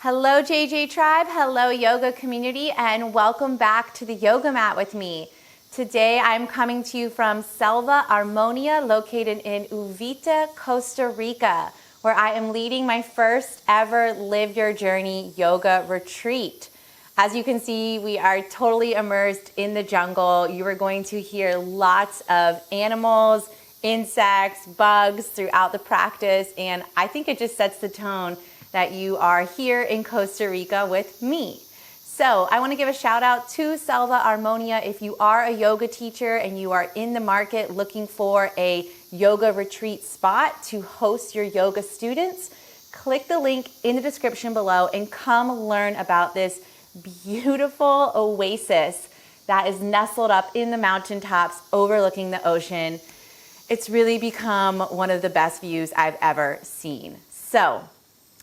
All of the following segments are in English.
Hello JJ Tribe, hello yoga community, and welcome back to the yoga mat with me. Today I'm coming to you from Selva Armonia, located in Uvita, Costa Rica, where I am leading my first ever Live Your Journey yoga retreat. As you can see, we are totally immersed in the jungle. You are going to hear lots of animals, insects, bugs throughout the practice, and I think it just sets the tone that you are here in Costa Rica with me. So I want to give a shout out to Selva Armonia. If you are a yoga teacher and you are in the market looking for a yoga retreat spot to host your yoga students, click the link in the description below and come learn about this beautiful oasis that is nestled up in the mountaintops overlooking the ocean. It's really become one of the best views I've ever seen. So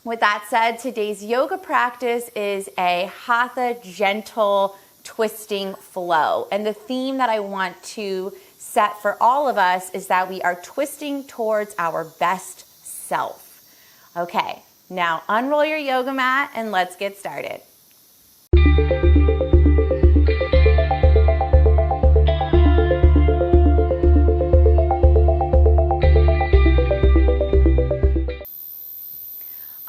with that said, today's yoga practice is a Hatha gentle twisting flow. And the theme that I want to set for all of us is that we are twisting towards our best self. Okay, now unroll your yoga mat and let's get started.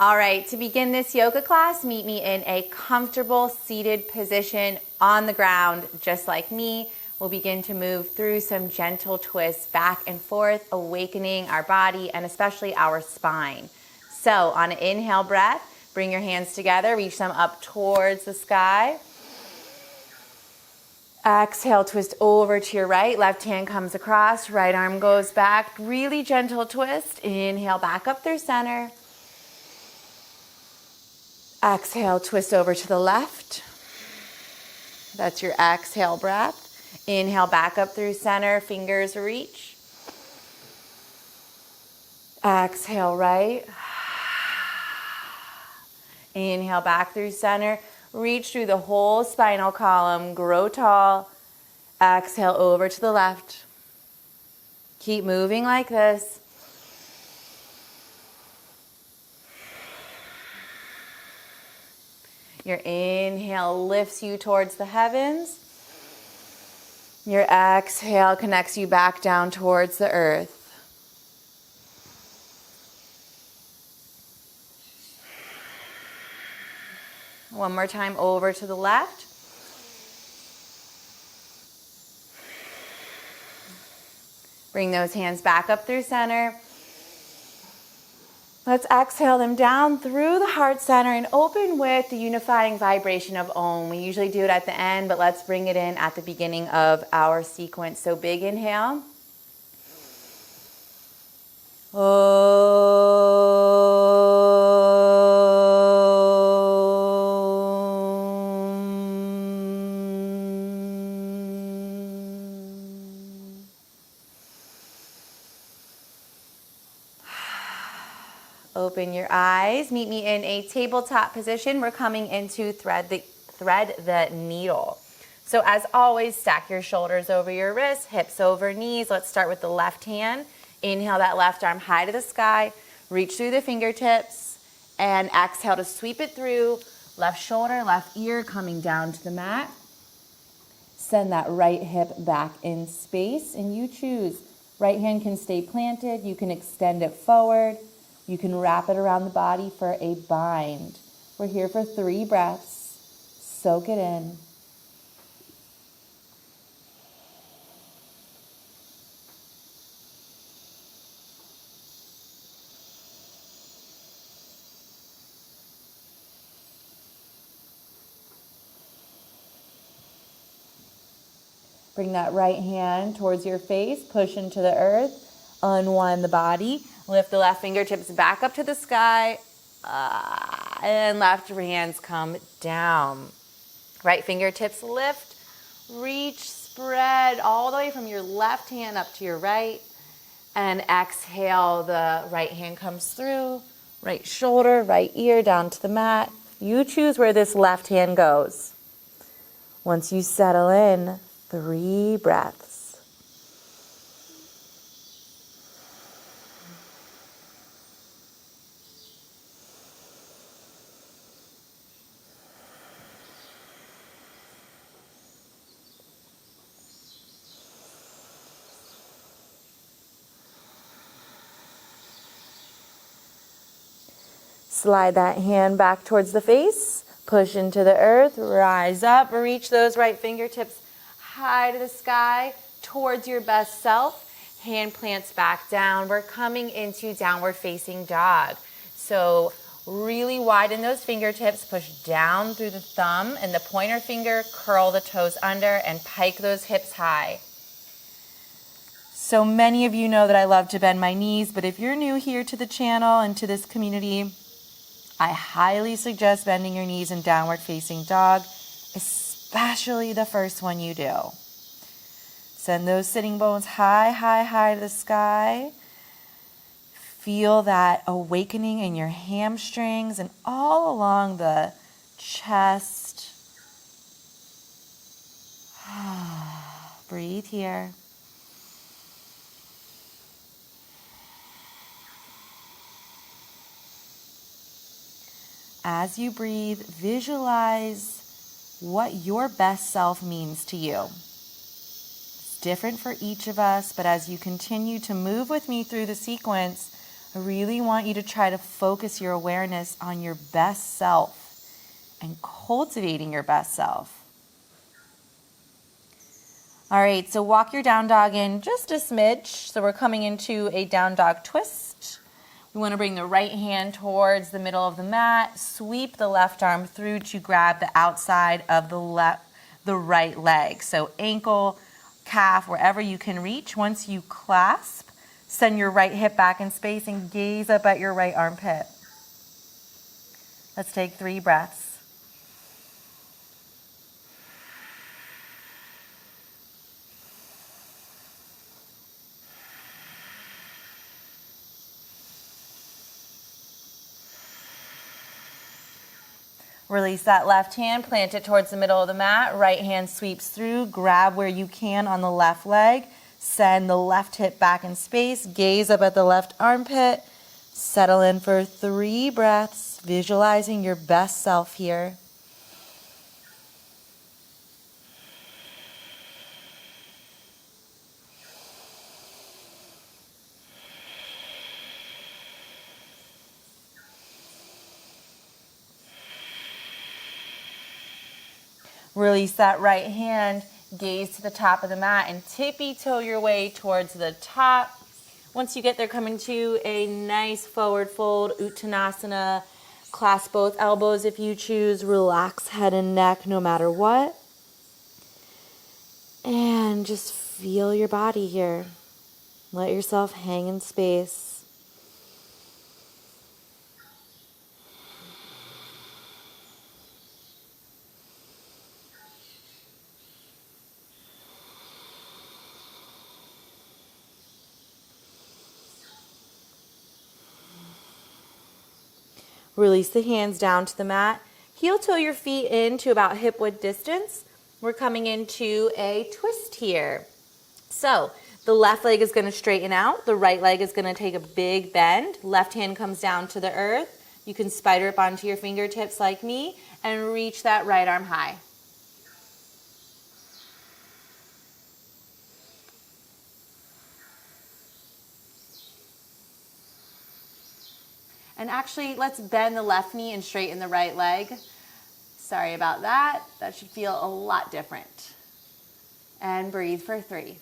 All right, to begin this yoga class, meet me in a comfortable seated position on the ground, just like me. We'll begin to move through some gentle twists back and forth, awakening our body and especially our spine. So on an inhale breath, bring your hands together, reach them up towards the sky. Exhale, twist over to your right. Left hand comes across, right arm goes back. Really gentle twist. Inhale back up through center. Exhale, twist over to the left. That's your exhale breath. Inhale back up through center, fingers reach. Exhale right. Inhale back through center. Reach through the whole spinal column, grow tall. Exhale over to the left. Keep moving like this. Your inhale lifts you towards the heavens. Your exhale connects you back down towards the earth. One more time over to the left. Bring those hands back up through center. Let's exhale them down through the heart center and open with the unifying vibration of Om. We usually do it at the end, but let's bring it in at the beginning of our sequence. So big inhale. Open your eyes. Meet me in a tabletop position. We're coming into thread the needle. So as always, stack your shoulders over your wrists, hips over knees. Let's start with the left hand. Inhale that left arm high to the sky. Reach through the fingertips and exhale to sweep it through. Left shoulder, left ear coming down to the mat. Send that right hip back in space and you choose. Right hand can stay planted. You can extend it forward. You can wrap it around the body for a bind. We're here for 3 breaths. Soak it in. Bring that right hand towards your face. Push into the earth. Unwind the body. Lift the left fingertips back up to the sky, and left hands come down. Right fingertips lift, reach, spread all the way from your left hand up to your right, and exhale, the right hand comes through, right shoulder, right ear down to the mat. You choose where this left hand goes. Once you settle in, 3 breaths. Slide that hand back towards the face. Push into the earth. Rise up. Reach those right fingertips high to the sky towards your best self. Hand plants back down. We're coming into downward facing dog. So really widen those fingertips. Push down through the thumb and the pointer finger. Curl the toes under and pike those hips high. So many of you know that I love to bend my knees, but if you're new here to the channel and to this community, I highly suggest bending your knees in downward facing dog, especially the first one you do. Send those sitting bones high, high, high to the sky. Feel that awakening in your hamstrings and all along the chest. Breathe here. As you breathe, visualize what your best self means to you. It's different for each of us, but as you continue to move with me through the sequence, I really want you to try to focus your awareness on your best self and cultivating your best self. All right, so walk your down dog in just a smidge. So we're coming into a down dog twist. We want to bring the right hand towards the middle of the mat. Sweep the left arm through to grab the outside of the right leg. So ankle, calf, wherever you can reach. Once you clasp, send your right hip back in space and gaze up at your right armpit. Let's take 3 breaths. Release that left hand, plant it towards the middle of the mat. Right hand sweeps through, grab where you can on the left leg. Send the left hip back in space, gaze up at the left armpit. Settle in for 3 breaths, visualizing your best self here. Release that right hand, gaze to the top of the mat and tippy-toe your way towards the top. Once you get there, come into a nice forward fold, Uttanasana. Clasp both elbows if you choose. Relax head and neck no matter what. And just feel your body here. Let yourself hang in space. Release the hands down to the mat. Heel toe your feet in to about hip width distance. We're coming into a twist here. So the left leg is going to straighten out. The right leg is going to take a big bend. Left hand comes down to the earth. You can spider up onto your fingertips like me and reach that right arm high. And actually, let's bend the left knee and straighten the right leg. Sorry about that. That should feel a lot different. And breathe for 3.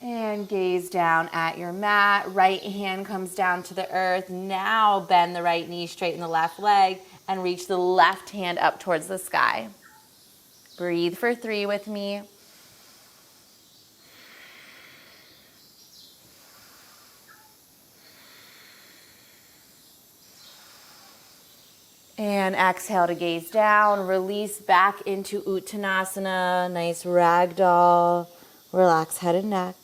And gaze down at your mat. Right hand comes down to the earth. Now bend the right knee, straighten the left leg, and reach the left hand up towards the sky. Breathe for 3 with me. And exhale to gaze down. Release back into Uttanasana. Nice ragdoll. Relax head and neck.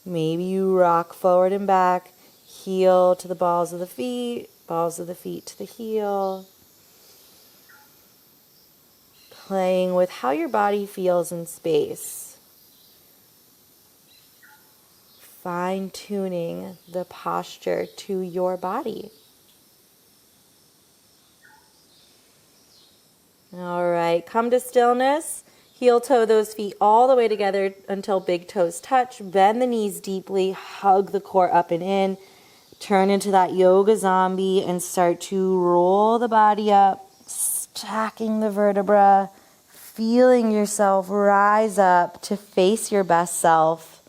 Maybe you rock forward and back. Heel to the balls of the feet to the heel. Playing with how your body feels in space. Fine-tuning the posture to your body. All right, come to stillness. Heel toe those feet all the way together until big toes touch. Bend the knees deeply, hug the core up and in. Turn into that yoga zombie and start to roll the body up, stacking the vertebra, feeling yourself rise up to face your best self.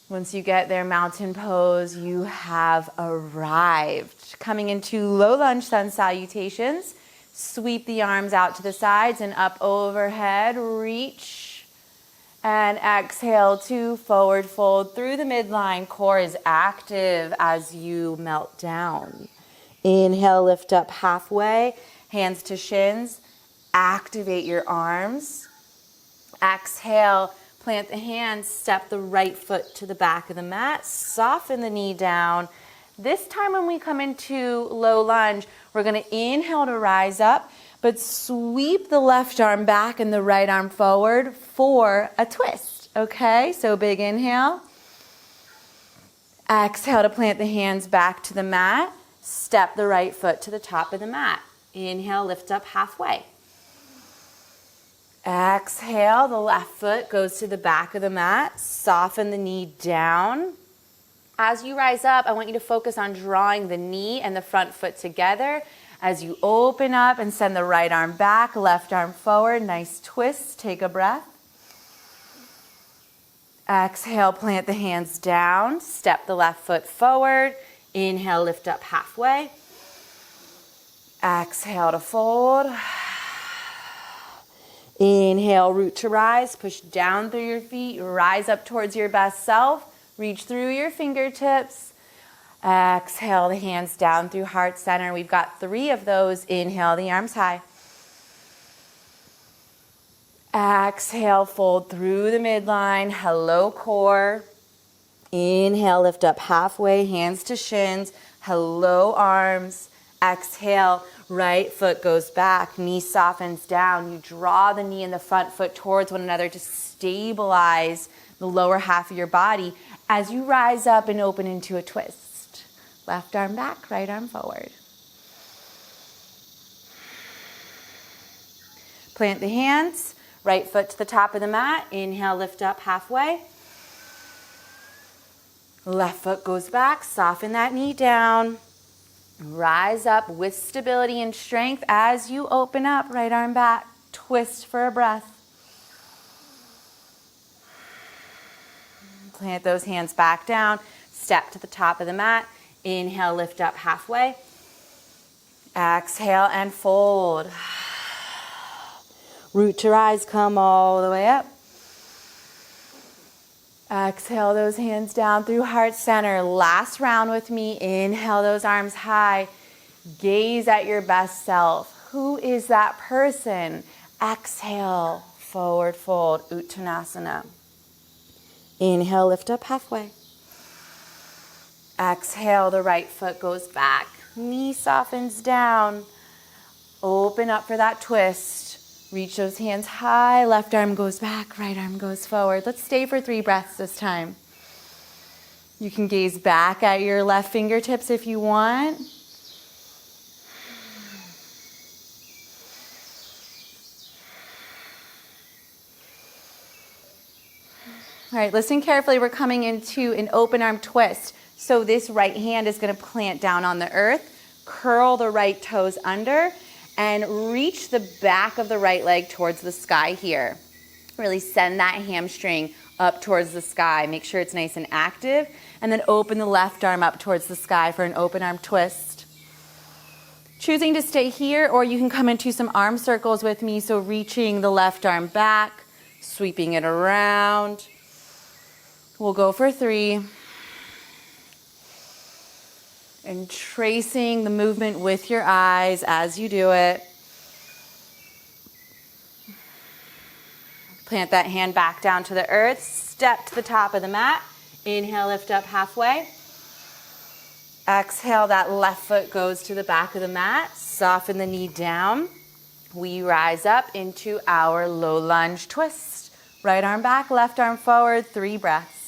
Once you get there, mountain pose, you have arrived. Coming into low lunge sun salutations. Sweep the arms out to the sides and up overhead. Reach and exhale to forward fold through the midline. Core is active as you melt down. Inhale, lift up halfway. Hands to shins. Activate your arms. Exhale, plant the hands. Step the right foot to the back of the mat. Soften the knee down. This time when we come into low lunge, we're going to inhale to rise up, but sweep the left arm back and the right arm forward for a twist. Okay, so big inhale. Exhale to plant the hands back to the mat. Step the right foot to the top of the mat. Inhale, lift up halfway. Exhale, the left foot goes to the back of the mat. Soften the knee down. As you rise up, I want you to focus on drawing the knee and the front foot together. As you open up and send the right arm back, left arm forward, nice twist. Take a breath. Exhale, plant the hands down. Step the left foot forward. Inhale, lift up halfway. Exhale to fold. Inhale, root to rise. Push down through your feet. Rise up towards your best self. Reach through your fingertips. Exhale the hands down through heart center. We've got 3 of those. Inhale the arms high. Exhale, fold through the midline. Hello, core. Inhale, lift up halfway, hands to shins. Hello, arms. Exhale, right foot goes back, knee softens down. You draw the knee and the front foot towards one another to stabilize the lower half of your body as you rise up and open into a twist. Left arm back, right arm forward. Plant the hands, right foot to the top of the mat. Inhale, lift up halfway. Left foot goes back, soften that knee down. Rise up with stability and strength as you open up. Right arm back, twist for a breath. Plant those hands back down. Step to the top of the mat. Inhale, lift up halfway. Exhale and fold. Root to rise, come all the way up. Exhale those hands down through heart center. Last round with me. Inhale those arms high. Gaze at your best self. Who is that person? Exhale, forward fold, Uttanasana. Inhale, lift up halfway. Exhale, the right foot goes back. Knee softens down. Open up for that twist. Reach those hands high. Left arm goes back, right arm goes forward. Let's stay for 3 breaths this time. You can gaze back at your left fingertips if you want. All right, listen carefully. We're coming into an open arm twist. So this right hand is going to plant down on the earth. Curl the right toes under and reach the back of the right leg towards the sky here. Really send that hamstring up towards the sky. Make sure it's nice and active. And then open the left arm up towards the sky for an open arm twist. Choosing to stay here, or you can come into some arm circles with me. So reaching the left arm back, sweeping it around. We'll go for 3. And tracing the movement with your eyes as you do it. Plant that hand back down to the earth. Step to the top of the mat. Inhale, lift up halfway. Exhale, that left foot goes to the back of the mat. Soften the knee down. We rise up into our low lunge twist. Right arm back, left arm forward, 3 breaths.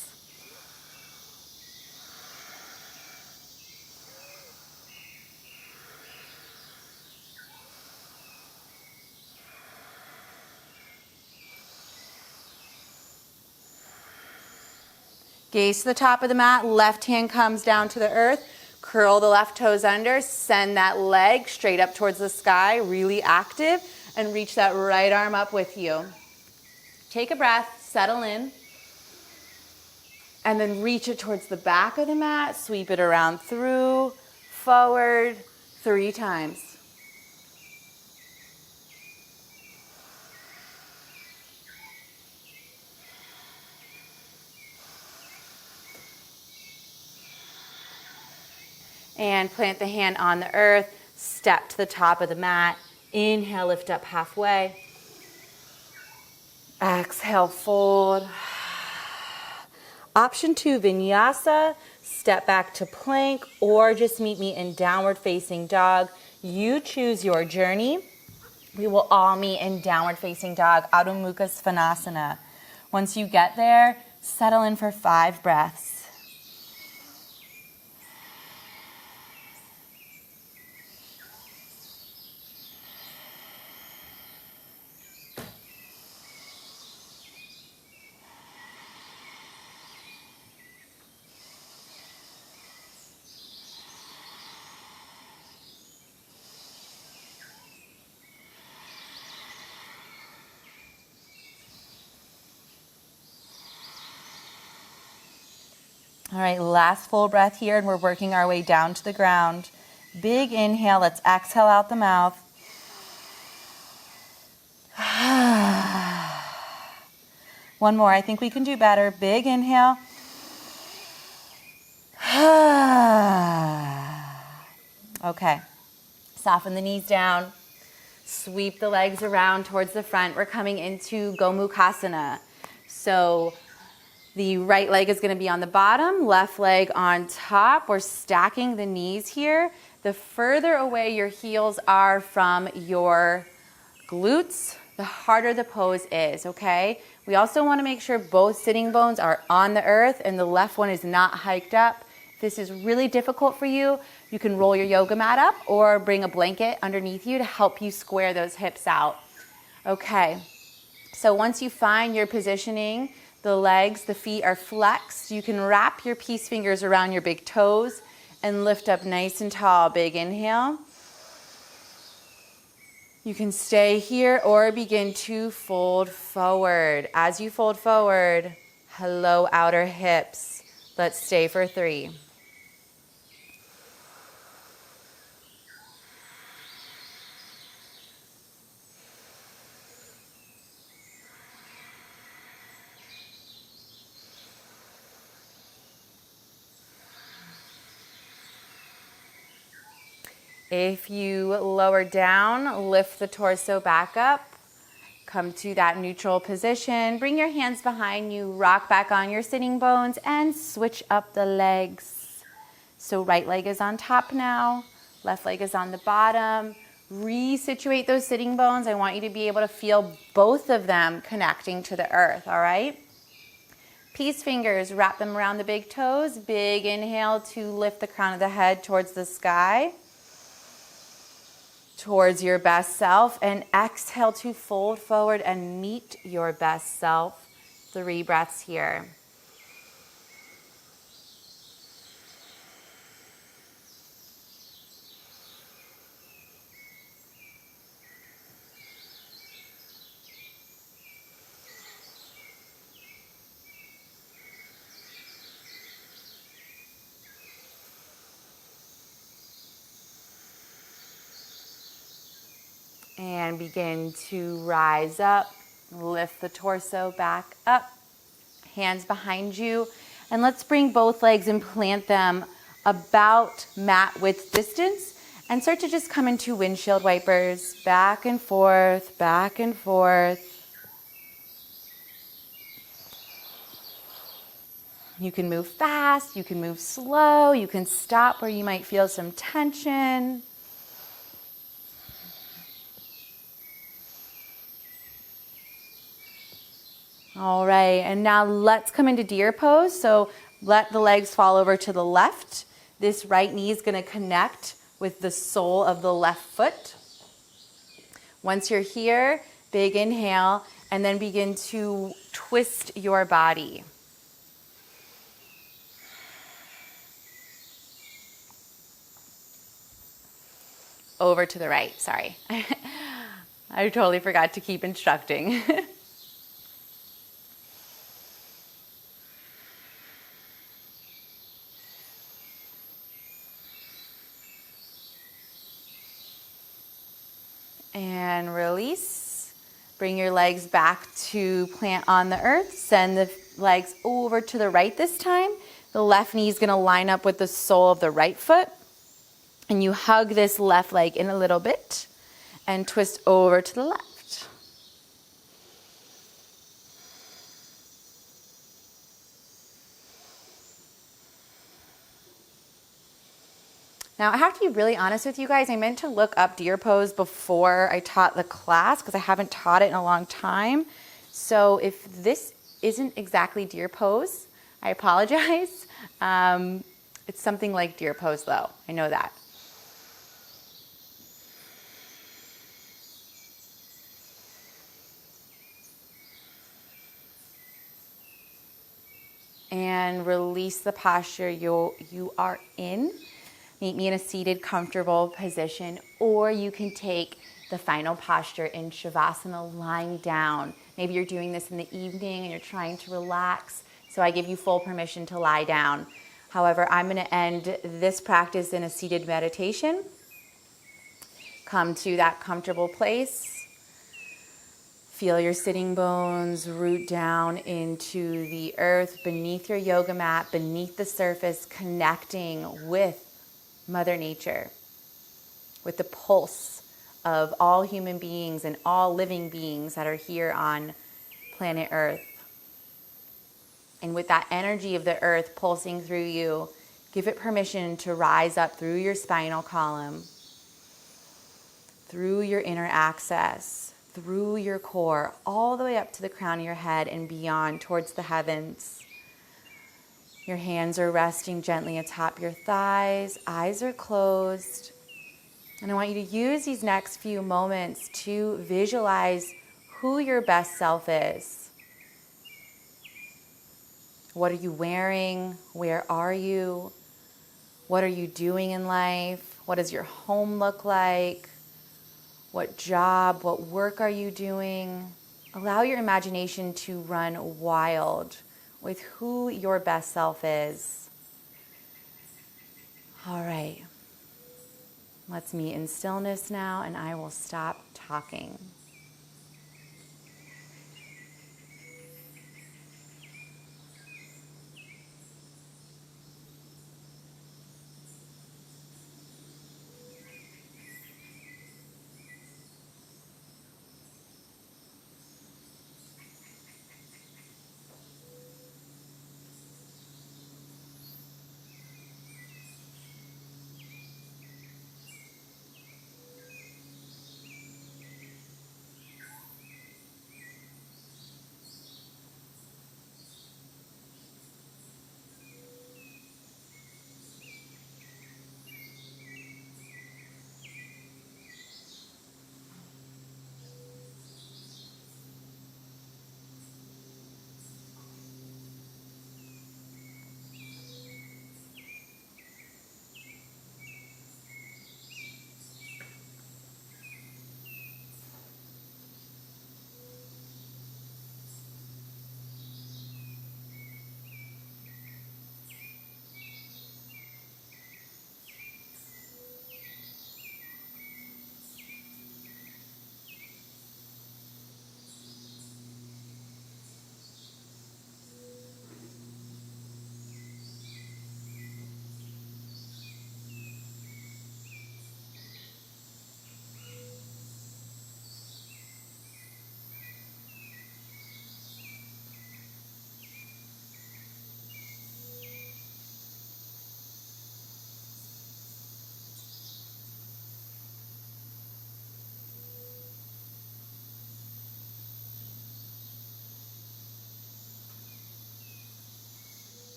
Gaze to the top of the mat, left hand comes down to the earth, curl the left toes under, send that leg straight up towards the sky, really active, and reach that right arm up with you. Take a breath, settle in, and then reach it towards the back of the mat, sweep it around through, forward, 3 times. And plant the hand on the earth, step to the top of the mat. Inhale, lift up halfway. Exhale, fold. Option 2, vinyasa, step back to plank, or just meet me in downward facing dog. You choose your journey. We will all meet in downward facing dog, Adho Mukha Svanasana. Once you get there, settle in for 5 breaths. All right, last full breath here, and we're working our way down to the ground. Big inhale, let's exhale out the mouth. One more, I think we can do better. Big inhale. Okay, soften the knees down. Sweep the legs around towards the front. We're coming into Gomukhasana. So the right leg is going to be on the bottom, left leg on top. We're stacking the knees here. The further away your heels are from your glutes, the harder the pose is, okay? We also want to make sure both sitting bones are on the earth and the left one is not hiked up. If this is really difficult for you, you can roll your yoga mat up or bring a blanket underneath you to help you square those hips out. Okay, so once you find your positioning, the legs, the feet are flexed. You can wrap your peace fingers around your big toes and lift up nice and tall. Big inhale. You can stay here or begin to fold forward. As you fold forward, hello outer hips. Let's stay for 3. If you lower down, lift the torso back up, come to that neutral position, bring your hands behind you, rock back on your sitting bones, and switch up the legs. So right leg is on top now, left leg is on the bottom. Resituate those sitting bones. I want you to be able to feel both of them connecting to the earth, all right? Peace fingers, wrap them around the big toes. Big inhale to lift the crown of the head towards the sky, towards your best self, and exhale to fold forward and meet your best self. 3 breaths here. And begin to rise up, lift the torso back up, hands behind you. And let's bring both legs and plant them about mat width distance and start to just come into windshield wipers, back and forth, back and forth. You can move fast, you can move slow, you can stop where you might feel some tension. All right, and now let's come into deer pose. So let the legs fall over to the left. This right knee is going to connect with the sole of the left foot. Once you're here, big inhale, and then begin to twist your body. over to the right. Sorry. I totally forgot to keep instructing. And release. Bring your legs back to plant on the earth. Send the legs over to the right this time. The left knee is going to line up with the sole of the right foot. And you hug this left leg in a little bit and twist over to the left. Now, I have to be really honest with you guys. I meant to look up deer pose before I taught the class because I haven't taught it in a long time. So if this isn't exactly deer pose, I apologize. It's something like deer pose though. I know that. And release the posture you are in. Meet me in a seated, comfortable position, or you can take the final posture in Shavasana, lying down. Maybe you're doing this in the evening and you're trying to relax, so I give you full permission to lie down. However, I'm going to end this practice in a seated meditation. Come to that comfortable place. Feel your sitting bones root down into the earth beneath your yoga mat, beneath the surface, connecting with Mother Nature, with the pulse of all human beings and all living beings that are here on planet Earth. And with that energy of the earth pulsing through you, give it permission to rise up through your spinal column, through your inner axis, through your core, all the way up to the crown of your head and beyond towards the heavens. Your hands are resting gently atop your thighs, eyes are closed. And I want you to use these next few moments to visualize who your best self is. What are you wearing? Where are you? What are you doing in life? What does your home look like? What job, what work are you doing? Allow your imagination to run wild with who your best self is. All right. Let's meet in stillness now, and I will stop talking.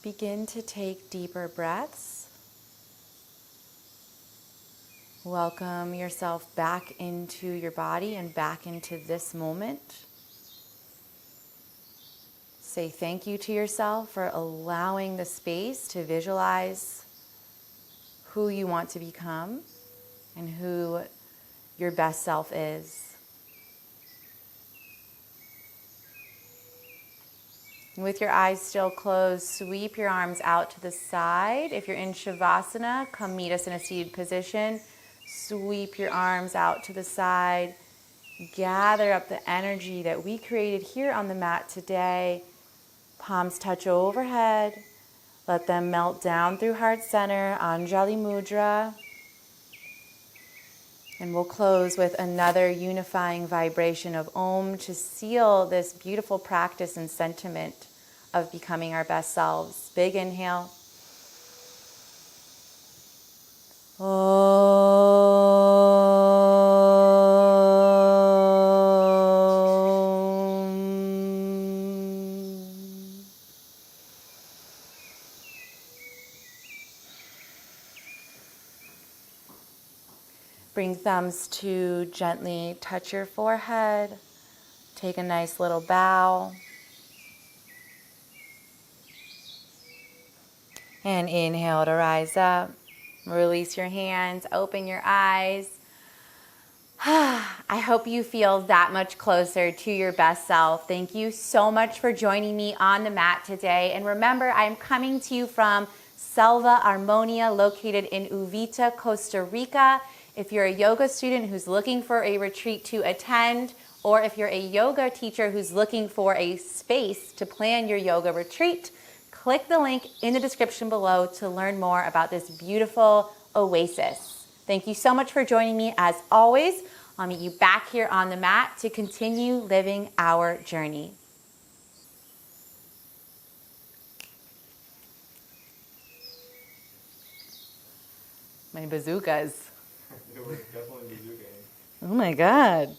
Begin to take deeper breaths. Welcome yourself back into your body and back into this moment. Say thank you to yourself for allowing the space to visualize who you want to become and who your best self is. With your eyes still closed, sweep your arms out to the side. If you're in Shavasana, come meet us in a seated position. Sweep your arms out to the side. Gather up the energy that we created here on the mat today. Palms touch overhead. Let them melt down through heart center, Anjali Mudra. And we'll close with another unifying vibration of Om to seal this beautiful practice and sentiment of becoming our best selves. Big inhale. Bring thumbs to gently touch your forehead. Take a nice little bow. And inhale to rise up. Release your hands, open your eyes. I hope you feel that much closer to your best self. Thank you so much for joining me on the mat today. And remember, I'm coming to you from Selva Armonia, located in Uvita, Costa Rica. If you're a yoga student who's looking for a retreat to attend, or if you're a yoga teacher who's looking for a space to plan your yoga retreat, click the link in the description below to learn more about this beautiful oasis. Thank you so much for joining me. As always, I'll meet you back here on the mat to continue living our journey. My bazookas. It was definitely bazooka. Oh my God.